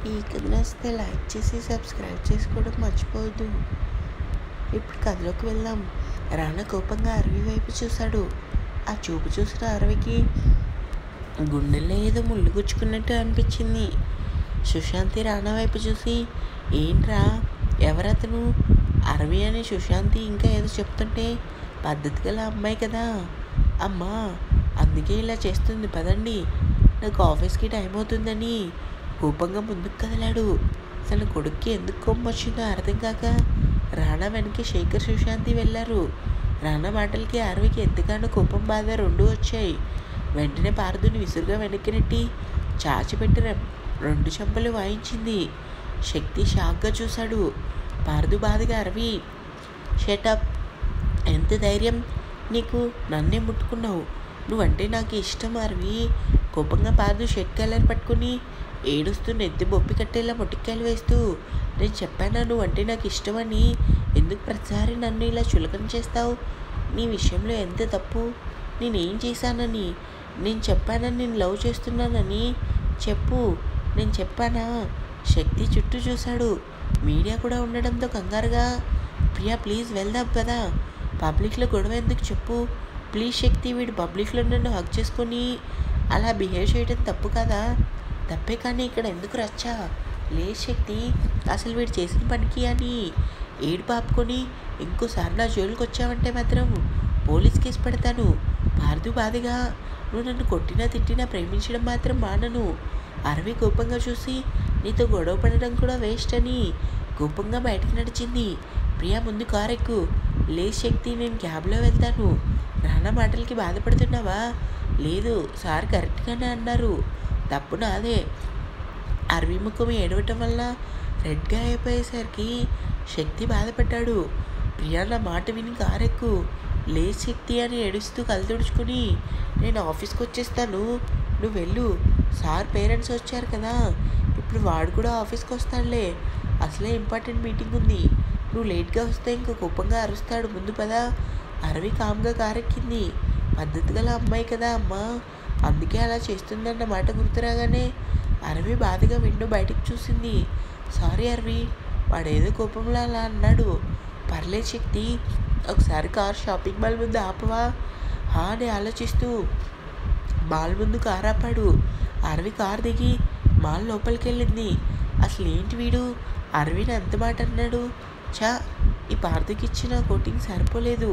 ఈ కథ నచ్చితే లైక్ చేసి సబ్స్క్రైబ్ చేసుకోవడం మర్చిపోవద్దు. ఇప్పుడు కథలోకి వెళ్దాం. రానా కోపంగా అరవి వైపు చూశాడు. ఆ చూపు చూసిన అరవికి గుండెల్లో ఏదో ముళ్ళు గుచ్చుకున్నట్టు అనిపించింది. సుశాంతి రానా వైపు చూసి, ఏంట్రా ఎవరతను? అరవి అని సుశాంతి ఇంకా ఏదో చెప్తుంటే, పద్ధతి గల అమ్మాయి కదా అమ్మా, అందుకే ఇలా చేస్తుంది, పదండి, నాకు ఆఫీస్కి టైం అవుతుందని కోపంగా ముందుకు కదిలాడు. తన కొడుక్కి ఎందుకు కోపం వచ్చిందో అర్థం కాక రానా వెనక్కి శేఖర్ సుశాంతి వెళ్ళారు. రానా మాటలకి అరవికి ఎంతగానో కోపం బాధ రెండూ వచ్చాయి. వెంటనే పార్దుని విసురుగా వెనక్కి నెట్టి చాచిపెట్టి రెండు చెంపలు వాయించింది. శక్తి షాక్గా చూశాడు. పార్దు బాధగా, అరవి షటప్, ఎంత ధైర్యం నీకు, నన్నే ముట్టుకున్నావు, నువ్వంటే నాకు ఇష్టం అరవి. కోపంగా పార్దు షర్ట్ కలర్ పట్టుకుని ఏడుస్తూ నెత్తి బొప్పి కట్టేలా మొట్టికాయలు వేస్తూ, నేను చెప్పానా నువ్వంటే నాకు ఇష్టమని? ఎందుకు ప్రతిసారి నన్ను ఇలా చులకన చేస్తావు? నీ విషయంలో ఎంత తప్పు? నేనేం చేశానని? నేను చెప్పానని నేను లవ్ చేస్తున్నానని చెప్పు, నేను చెప్పానా? శక్తి చుట్టూ చూశాడు. మీడియా కూడా ఉండడంతో కంగారుగా, ప్రియా ప్లీజ్ వెళ్దాం కదా, పబ్లిక్లో గొడవ ఎందుకు చెప్పు ప్లీజ్ శక్తి, వీడు పబ్లిక్లో నన్ను హక్ చేసుకొని అలా బిహేవ్ చేయడం తప్పు కదా? తప్పే, కానీ ఇక్కడ ఎందుకు రచ్చా? లేదు శక్తి, అసలు వీడు చేసిన పనికి అని ఏడుపు ఆపుకొని ఇంకోసారి నా జోలికి వచ్చావంటే మాత్రం పోలీస్ కేసు పెడతాను. పార్దు బాధగా, నువ్వు నన్ను కొట్టినా తిట్టినా ప్రేమించడం మాత్రం మానను. అరవి కోపంగా చూసి, నీతో గొడవ పడడం కూడా వేస్ట్ అని కోపంగా బయటకు నడిచింది. ప్రియా ముందు కారెక్కు. లేదు శక్తి, నేను క్యాబ్లో వెళ్తాను. రానా మాటలకి బాధపడుతున్నావా? లేదు సార్ కరెక్ట్గానే అన్నారు, తప్పు నాదే. అరవి ముఖం ఏడవటం వల్ల రెడ్గా అయిపోయేసరికి శక్తి బాధపడ్డాడు. ప్రియా నా మాట విని కారెక్కు. లేదు శక్తి అని ఏడుస్తూ కళ్ళు తుడుచుకుని, నేను ఆఫీస్కి వచ్చేస్తాను, నువ్వు వెళ్ళు. సార్ పేరెంట్స్ వచ్చారు కదా, ఇప్పుడు వాడు కూడా ఆఫీస్కి వస్తాడులే, అసలే ఇంపార్టెంట్ మీటింగ్ ఉంది, నువ్వు లేట్గా వస్తే ఇంకో కోపంగా అరుస్తాడు, ముందు పదా. అరవి కామ్గా కారెక్కింది. పద్ధతి గల అమ్మాయి కదా అమ్మా, అందుకే అలా చేస్తుందన్న మాట గుర్తురాగానే అరవి బాధగా విండో బయటకు చూసింది. సారీ అరవి, వాడేదో కోపంలో అలా అన్నాడు. పర్లేదు శక్తి, ఒకసారి కార్ షాపింగ్ మాల్ ముందు ఆపవా అని ఆలోచిస్తూ మాల్ ముందు కారు ఆపాడు. అరవి కారు దిగి మాల్ లోపలికి వెళ్ళింది. అసలు ఏంటి వీడు అరవిని అంత మాట అన్నాడు? చా, ఈ పార్దుకి ఇచ్చిన కోటింగ్ సరిపోలేదు.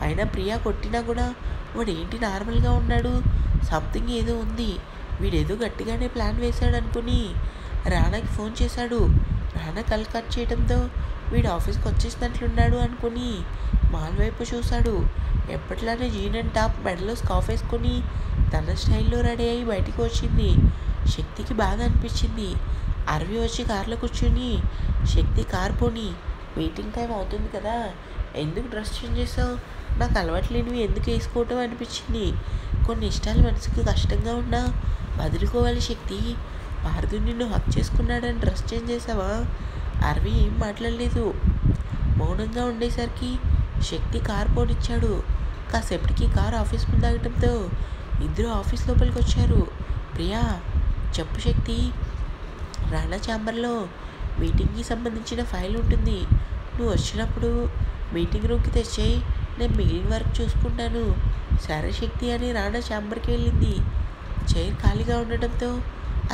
అయినా ప్రియా కొట్టినా కూడా వాడు ఏంటి నార్మల్గా ఉన్నాడు? సంథింగ్ ఏదో ఉంది, వీడేదో గట్టిగానే ప్లాన్ వేశాడు అనుకుని రానాకి ఫోన్ చేశాడు. రానా కల్ కట్ చేయడంతో వీడు ఆఫీస్కి వచ్చేసినట్లున్నాడు అనుకుని మాల్ వైపు చూశాడు. ఎప్పట్లానే జీన్ అండ్ టాప్, మెడలో స్కార్ఫ్ వేసుకొని తన స్టైల్లో రెడీ అయ్యి బయటికి వచ్చింది. శక్తికి బాధ అనిపించింది. అరవి వచ్చి కార్లో కూర్చుని, శక్తి కార్ పోని, మీటింగ్ టైం అవుతుంది కదా, ఎందుకు డ్రెస్ చేంజ్ చేసావు, నాకు అలవాటు లేనివి ఎందుకు వేసుకోవటం అనిపించింది. కొన్ని ఇష్టాలు మనసుకు కష్టంగా ఉన్నా వదులుకోవాలి శక్తి. పార్దు నిన్ను హక్ చేసుకున్నాడని డ్రెస్ చేంజ్ చేసావా? అరవి ఏం మాట్లాడలేదు. మౌనంగా ఉండేసరికి శక్తి కారు పోనిచ్చాడు. కాసేపటికి కారు ఆఫీస్ ముందు ఆగటంతో ఇద్దరు ఆఫీస్ లోపలికి వచ్చారు. ప్రియా చెప్పు శక్తి, రానా ఛాంబర్లో మీటింగ్కి సంబంధించిన ఫైల్ ఉంటుంది, నువ్వు వచ్చినప్పుడు మీటింగ్ రూమ్కి తెచ్చేయి, నేను మిగిలిన వర్క్ చూసుకుంటాను. సరే శక్తి అని రానా ఛాంబర్కి వెళ్ళింది. చైర్ ఖాళీగా ఉండటంతో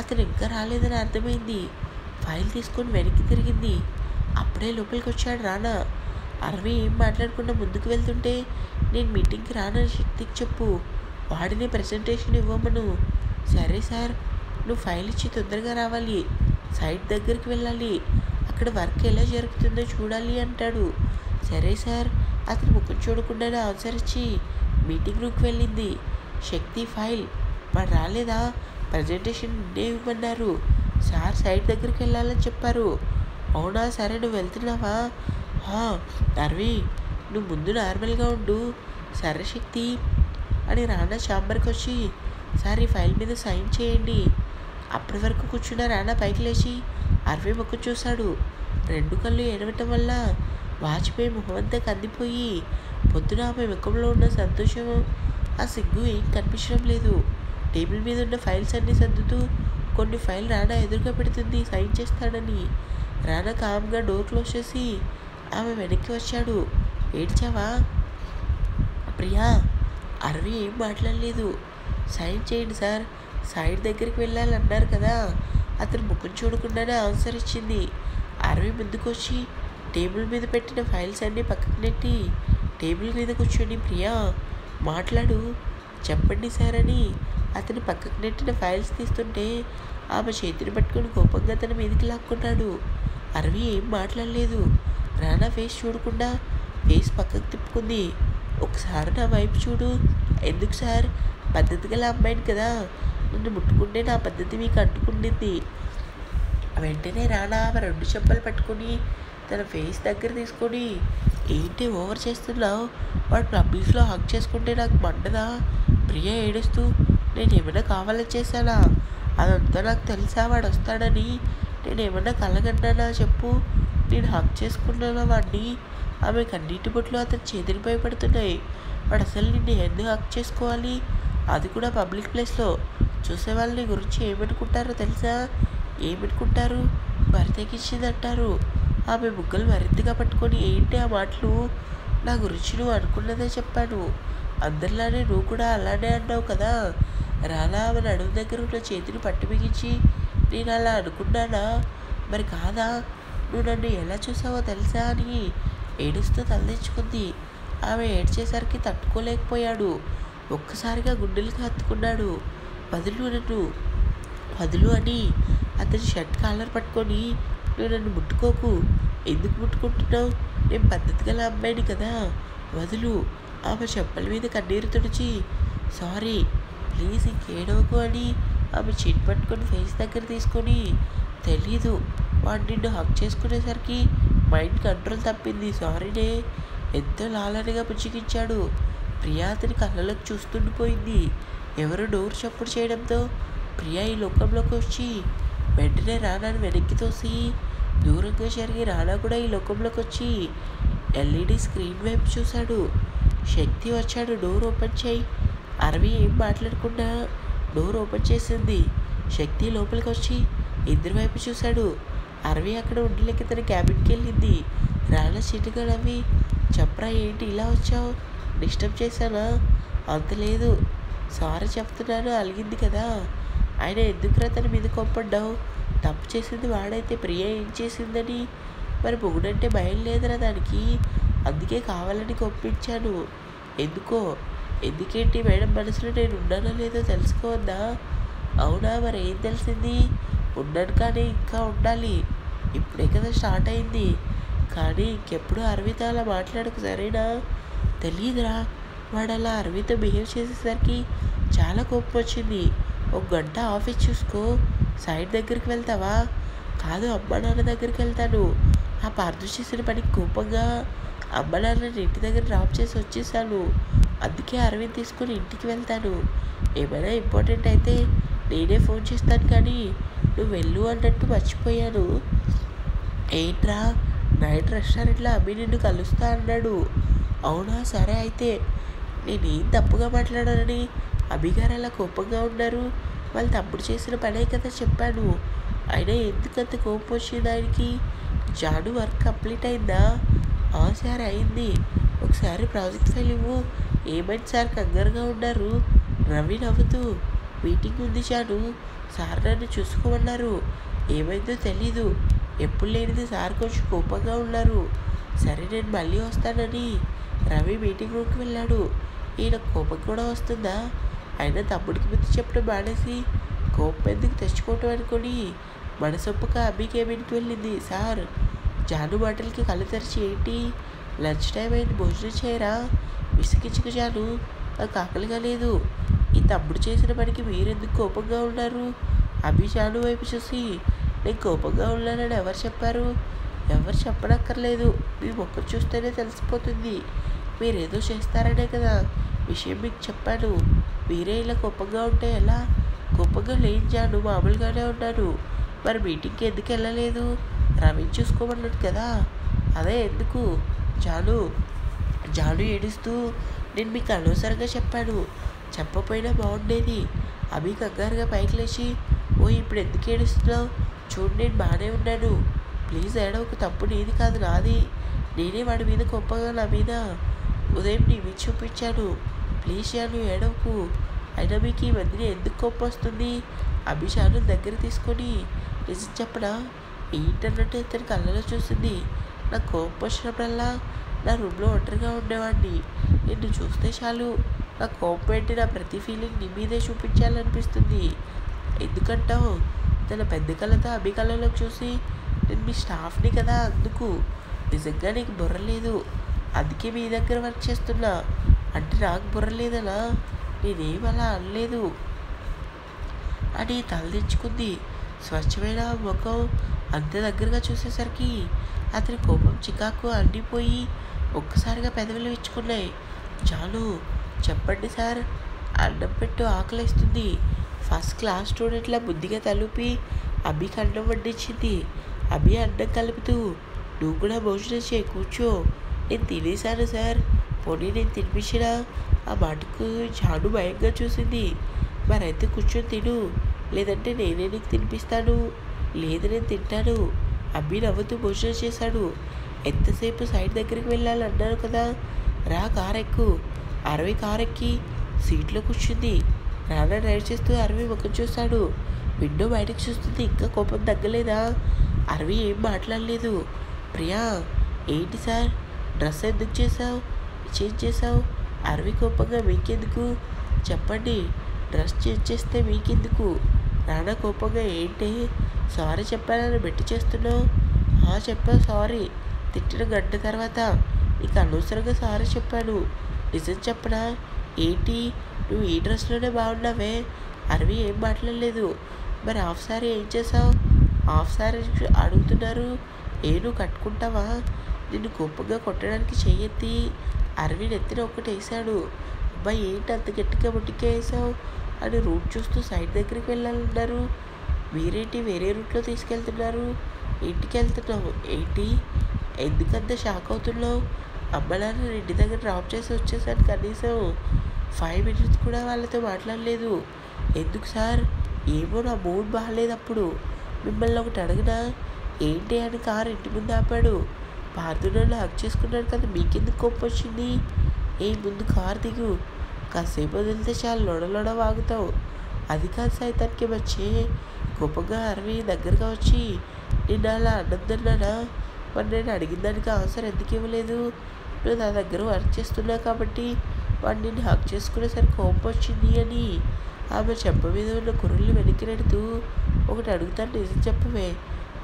అతను ఇంకా రాలేదని అర్థమైంది. ఫైల్ తీసుకొని వెనక్కి తిరిగింది. అప్పుడే లోపలికి వచ్చాడు రానా. అరవి ఏం మాట్లాడకుండా ముందుకు వెళ్తుంటే, నేను మీటింగ్కి రానని శక్తికి చెప్పు, వాడిని ప్రజెంటేషన్ ఇవ్వమను. సరే సార్, నువ్వు ఫైల్ ఇచ్చి తొందరగా రావాలి, సైట్ దగ్గరికి వెళ్ళాలి, అక్కడ వర్క్ ఎలా జరుగుతుందో చూడాలి అంటాడు. సరే సార్, అతను ముఖం చూడకుండానే ఆన్సర్ ఇచ్చి మీటింగ్ రూమ్కి వెళ్ళింది. శక్తి ఫైల్, వాడు రాలేదా? ప్రజెంటేషన్ నిన్నే ఇవ్వమన్నారు, సార్ సైట్ దగ్గరికి వెళ్ళాలని చెప్పారు. అవునా, సరే నువ్వు వెళ్తున్నావా? అరవి నువ్వు ముందు నార్మల్గా ఉండు. సరే శక్తి అని రానా ఛాంబర్కి వచ్చి, సార్ ఈ ఫైల్ మీద సైన్ చేయండి. అప్పటి వరకు కూర్చున్న రానా పైకి లేచి అరవి ముఖం చూశాడు. రెండు కళ్ళు ఏడవటం వల్ల వాచిపోయి ముఖమంతా కందిపోయి పొద్దున ఆమె ముఖంలో ఉన్న సంతోషం, ఆ సిగ్గు ఏం కనిపించడం లేదు. టేబుల్ మీద ఉన్న ఫైల్స్ అన్నీ సర్దుతూ కొన్ని ఫైల్ రానా ఎదురుగా పెడుతుంది సైన్ చేస్తాడని. రానా కామ్గా డోర్ క్లోజ్ చేసి ఆమె వెనక్కి వచ్చాడు. ఏడ్చావా? ప్రియా అరవి ఏం మాట్లాడలేదు. సైన్ చేయండి సార్, సైడ్ దగ్గరికి వెళ్ళాలన్నారు కదా. అతను ముఖం చూడకుండానే ఆన్సర్ ఇచ్చింది. అరవి ముందుకు వచ్చి టేబుల్ మీద పెట్టిన ఫైల్స్ అన్నీ పక్కకు నెట్టి టేబుల్ మీద కూర్చొని ప్రియా మాట్లాడు, చెప్పండి సార్ అని అతను పక్కకు నెట్టిన ఫైల్స్ తీస్తుంటే ఆమె చేతిని పట్టుకుని కోపంగా తన మీదకి లాక్కున్నాడు. అరవి ఏం మాట్లాడలేదు. రానా ఫేస్ చూడకుండా ఫేస్ పక్కకు తిప్పుకుంది. ఒకసారి నా వైపు చూడు. ఎందుకు సార్? పద్ధతి గల అమ్మాయిని కదా, నన్ను ముట్టుకుంటే నా పద్ధతి మీకు అంటుకుండింది. వెంటనే రానా ఆమె 2 చెంపలు పట్టుకుని తన ఫేస్ దగ్గర తీసుకొని, ఏంటి ఓవర్ చేస్తున్నావు? వాడు పబ్లిక్లో హక్ చేసుకుంటే నాకు మండదా? ప్రియ ఏడుస్తూ, నేను ఏమైనా కావాలని చేశానా? అదంతా నాకు తెలుసా వాడు వస్తాడని? నేను ఏమన్నా కలగన్నానా చెప్పు? నేను హక్ చేసుకున్నానా వాడిని? ఆమె కన్నీటి బొట్లు అతని చేతిని భయపడుతున్నాయి. వాడు అసలు నిన్ను ఎందుకు హక్ చేసుకోవాలి? అది కూడా పబ్లిక్ ప్లేస్లో. చూసేవాళ్ళు నీ గురించి ఏమనుకుంటారో తెలుసా? ఏమనుకుంటారు? బరితెగించిందంటారు. ఆమె బుగ్గలు మరింతగా పట్టుకొని, ఏంటి ఆ మాటలు? నా గురించి నువ్వు అనుకున్నదే చెప్పాను. అందరిలానే నువ్వు కూడా అలానే అన్నావు కదా. రానా ఆమె నడుము దగ్గర ఉన్న చేతిని పట్టు బిగించి, నేను అలా అనుకున్నానా? మరి కాదా? నువ్వు నన్ను ఎలా చూసావో తెలుసా అని ఏడుస్తూ తలదించుకుంది. ఆమె ఏడ్చేసరికి తట్టుకోలేకపోయాడు. ఒక్కసారిగా గుండెలకు హత్తుకున్నాడు. వదులు నన్ను, వదులు అని అతని షర్ట్ కాలర్ పట్టుకొని, నువ్వు నన్ను ముట్టుకోకు. ఎందుకు ముట్టుకుంటున్నావు? నేను పద్ధతి గల అమ్మాయిని కదా, వదులు. ఆమె చెంపల మీద కన్నీరు తుడిచి, సారీ ప్లీజ్ ఇంకేడవకు అని ఆమె చేతి పట్టుకొని ఫేస్ దగ్గర తీసుకొని, తెలీదు వాడు నిన్ను హక్ చేసుకునేసరికి మైండ్ కంట్రోల్ తప్పింది, సారీనే. ఎంతో లాలనగా పుచ్చికించాడు. ప్రియా అతని కళ్ళలోకి చూస్తుండిపోయింది. ఎవరు డోర్ చప్పుడు చేయడంతో ప్రియా ఈ లోకంలోకి వచ్చి వెంటనే రానాను వెనక్కి తోసి దూరంగా జరిగి రానా కూడా ఈ లోకంలోకి వచ్చి ఎల్ఈడి స్క్రీన్ వైపు చూశాడు. శక్తి వచ్చాడు. డోర్ ఓపెన్ చేయి. అరవి ఏం మాట్లాడకుండా డోర్ ఓపెన్ చేసింది. శక్తి లోపలికి వచ్చి ఇద్దరి వైపు చూశాడు. అరవి అక్కడ ఉండలేక తన క్యాబిన్కి వెళ్ళింది. రానా చిటుగా నవ్వి, చెప్పరా ఏంటి ఇలా వచ్చావు? డిస్టర్బ్ చేశానా? అంత లేదు, సారీ చెప్తున్నాను అలిగింది కదా. ఆయన ఎందుకురా తన మీద కోప్పడ్డావు? తప్పు చేసింది వాడైతే ప్రియ ఏం చేసిందని? మరి మొగుడంటే భయం లేదురా దానికి, అందుకే కావాలని కొప్పించాను. ఎందుకేంటి మేడం మనసులో నేను ఉన్నానో లేదో తెలుసుకోవద్దా? అవునా, మరి ఏం తెలిసింది? ఉన్నాను కానీ ఇంకా ఉండాలి. ఇప్పుడే కదా స్టార్ట్ అయింది. కానీ ఇంకెప్పుడు అరవితో అలా మాట్లాడకు సరేనా? తెలీదురా, వాడు అలా అరవితో బిహేవ్ చేసేసరికి చాలా కోపం వచ్చింది. 1 గంట ఆఫీస్ చూసుకో. సైడ్ దగ్గరికి వెళ్తావా? కాదు, అమ్మ నాన్న దగ్గరికి వెళ్తాను. ఆ పార్దు చేసిన పనికి కోపంగా అమ్మ నాన్నని ఇంటి దగ్గర డ్రాప్ చేసి వచ్చేసాను. అందుకే అరవింద్ తీసుకొని ఇంటికి వెళ్తాను. ఏమైనా ఇంపార్టెంట్ అయితే నేనే ఫోన్ చేస్తాను కానీ నువ్వు వెళ్ళు అన్నట్టు మర్చిపోయాను. ఏంట్రా, నైట్ రెస్టారెంట్లో అమ్మి నిన్ను కలుస్తా అన్నాడు. అవునా, సరే అయితే. నేనేం తప్పుగా మాట్లాడానని అభిగారు అలా కోపంగా ఉన్నారు? వాళ్ళ తమ్ముడు చేసిన పనే కదా చెప్పాను. అయినా ఎందుకంత కోపం వచ్చింది ఆయనకి? జాను వర్క్ కంప్లీట్ అయిందా? సార్ అయింది. ఒకసారి ప్రాజెక్ట్ ఫైల్ ఇవ్వు. ఏమైంది సార్ కంగారుగా ఉన్నారు? రవి నవ్వుతూ, మీటింగ్ ఉంది జాను, సార్ నన్ను చూసుకోమన్నారు. ఏమైందో తెలీదు. ఎప్పుడు లేనిది సార్ కొంచెం కోపంగా ఉన్నారు. సరే నేను మళ్ళీ వస్తానని రవి మీటింగ్ రూమ్కి వెళ్ళాడు. ఈయన కోపం కూడా వస్తుందా? అయినా తమ్ముడికి బుద్ధి చెప్పడం మానేసి కోపం ఎందుకు తెచ్చుకోవటం అనుకొని మనసొప్పక అబ్బి కేబిన్కి వెళ్ళింది. సార్, జాను మాటలకి కళ్ళు తెరిచి, ఏంటి లంచ్ టైం అయింది, భోజనం చేయరా? విసిగించుకు జాను, నాకు ఆకలిగా లేదు. ఈ తమ్ముడు చేసిన పనికి మీరెందుకు కోపంగా ఉన్నారు? అభి జాను వైపు చూసి, నేను కోపంగా ఉన్నానని ఎవరు చెప్పారు? ఎవరు చెప్పనక్కర్లేదు, మీ మొక్కలు చూస్తేనే తెలిసిపోతుంది. మీరేదో చేస్తారనే కదా విషయం మీకు చెప్పాను. మీరే ఇలా కోపంగా ఉంటే ఎలా? కోపంగా లేని జాను, మామూలుగానే ఉన్నాను. మరి మీటింగ్కి ఎందుకు వెళ్ళలేదు? రవిని చూసుకోమన్నాడు కదా, అదే ఎందుకు? జాను ఏడుస్తూ, నేను మీకు అనవసరంగా చెప్పాను, చెప్పపోయినా బాగుండేది. అభి కంగారుగా పైకి లేచి, ఓ ఇప్పుడు ఎందుకు ఏడుస్తున్నావు? చూడు నేను బాగానే ఉన్నాను. ప్లీజ్ ఏడవకు, తప్పు నీది కాదు నాది. నేనే వాడి మీద కోపంగా నా మీద ఉదయం నీ మీద చూపించాను. ప్లీజ్ జాను ఏడవకు. అయినా మీకు ఈ మధ్యన ఎందుకు కోపం వస్తుంది? అభిషాను దగ్గర తీసుకొని నిజం చెప్పనా ఏంటన్నట్టు ఇతని కళ్ళలో చూసింది. నాకు కోపం వచ్చినప్పుడల్లా నా రూమ్లో ఒంటరిగా ఉండేవాడిని. నిన్ను చూస్తే చాలు నా కోపం ఏంటి నా ప్రతి ఫీలింగ్ నీ మీదే చూపించాలనిపిస్తుంది. ఎందుకంటావు? తన పెద్ద కళ్ళతో అభి కళ్ళలోకి చూసి నేను మీ స్టాఫ్ని కదా అందుకు. నిజంగా నీకు బుర్ర లేదు, అందుకే మీ దగ్గర వర్క్ చేస్తున్నా. అంటే నాకు బుర్ర లేదనా? నేనేం అలా అనలేదు అని తలదించుకుంది. స్వచ్ఛమైన ముఖం అంత దగ్గరగా చూసేసరికి అతని కోపం చికాకు అండిపోయి ఒక్కసారిగా పెదవులు విచ్చుకున్నాయి. చాలు చెప్పండి సార్, అన్నం పెట్టు ఆకలిస్తుంది. ఫస్ట్ క్లాస్ స్టూడెంట్లా బుద్ధిగా తలుపి అభికి అన్నం వడ్డించింది. అభి అన్నం కలుపుతూ నువ్వు కూడా భోజనం చేయి, కూర్చో. నేను తినేశాను సార్. పోనీ నేను తినిపించినా? ఆ మాటకు చాను భయంగా చూసింది. మరైతే కూర్చొని తిను, లేదంటే నేనే నీకు తినిపిస్తాను. లేదు నేను తింటాను. అభి నవ్వుతూ భోజనం చేశాడు. ఎంతసేపు సైడ్ దగ్గరికి వెళ్ళాలన్నాను కదా, రా కారెక్కు. అరవి కారెక్కి సీట్లో కూర్చుంది. రానా డ్రైవ్ చేస్తూ అరవి ముఖం చూశాడు. విండో బయటకు చూస్తుంది. ఇంకా కోపం తగ్గలేదా? అరవి ఏం మాట్లాడలేదు. ప్రియా ఏంటి సార్ డ్రెస్ ఎందుకు చేంజ్ చేసావు? అరవి కోపంగా మీకెందుకు చెప్పండి, డ్రెస్ చేంజ్ చేస్తే మీకెందుకు? రానా కోపంగా ఏంటి సారీ చెప్పానని బెట్టి చేస్తున్నావు? చెప్పావు సారీ. తిట్టిన గంట తర్వాత నీకు అనవసరంగా సారీ చెప్పాను. నిజం చెప్పనా? ఏంటి నువ్వు ఈ డ్రెస్లోనే బాగున్నావే? అరవి ఏం మాట్లాడలేదు. మరి హాఫ్ సారీ ఏం చేసావు? హాఫ్ సారీ అడుగుతున్నారు. నువ్వు కట్టుకుంటావా? నిన్ను కోపంగా కొట్టడానికి చెయ్యెత్తి అరవి నెత్తిన ఒకటి వేసాడు. అబ్బాయి ఏంటి అంత గట్టిగా ముట్టిగా వేసావు అని రూట్ చూస్తూ సైడ్ దగ్గరికి వెళ్ళాలన్నారు. మీరేంటి వేరే రూట్లో తీసుకెళ్తున్నారు? ఇంటికి వెళ్తున్నావు ఏంటి? ఎందుకంత షాక్ అవుతున్నావు? అమ్మ నాన్న ఇంటి దగ్గర డ్రాప్ చేసి వచ్చేసాను. కనీసం 5 minutes కూడా వాళ్ళతో మాట్లాడలేదు. ఎందుకు సార్? ఏమో నా మూడ్ బాగాలేదు. అప్పుడు మిమ్మల్ని ఒకటి అడిగినా ఏంటి అని కారు ఇంటి ముందు ఆపాడు. పార్దులో హక్ చేసుకున్నాడు కదా, మీకెందుకు కోపం వచ్చింది? ముందు కారు దిగు, కాసేపు వదిలితే చాలా లొడలొడ వాగుతావు. అది కాదు సైతానికి వచ్చే. కోపంగా అరవి దగ్గరగా వచ్చి నిన్ను అలా అన్నదన్నానా? మరి నేను అడిగిన దానికి ఆన్సర్ ఎందుకు ఇవ్వలేదు? నువ్వు నా దగ్గర వర్క్ చేస్తున్నావు కాబట్టి వాడు నిన్ను హక్ చేసుకునేసరికి కోపం వచ్చింది అని ఆమె చెప్ప మీద ఉన్న కుర్రలు వెనక్కి నెడుతూ ఒకటి అడుగుతాను, నిజం చెప్పవే,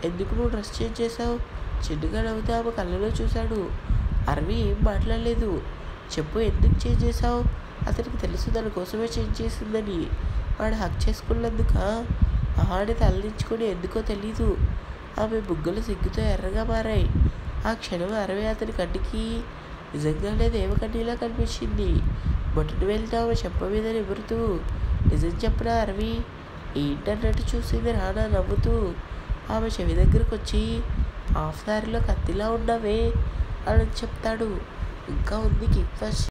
ఎందుకు నువ్వు డ్రెస్ చేంజ్ చేసావు? చిన్నగా నవ్వుతూ ఆమె కళ్ళలో చూశాడు. అరవి ఏం మాట్లాడలేదు. చెప్పు, ఎందుకు చేంజ్ చేసావు? అతనికి తెలుసు దాని కోసమే చేంజ్ చేసిందని. వాడు హక్ చేసుకున్నందుక ఆడి తలదించుకొని ఎందుకో తెలీదు ఆమె బుగ్గలు సిగ్గుతో ఎర్రగా మారాయి. ఆ క్షణం అరవి అతని కంటికి నిజంగానే దేవకన్నిలా కనిపించింది. బొట్టను వెళ్తే ఆమె చెప్ప మీద నిబురుతూ నిజం చెప్పనా అరవి ఏంటన్నట్టు చూసింది రానా నవ్వుతూ. ఆమె చెవి దగ్గరకు వచ్చి హాఫ్ సారీలో కత్తిలా ఉన్నావే అని చెప్తాడు. ఇంకా ఉంది కిక్ ఫస్ట్.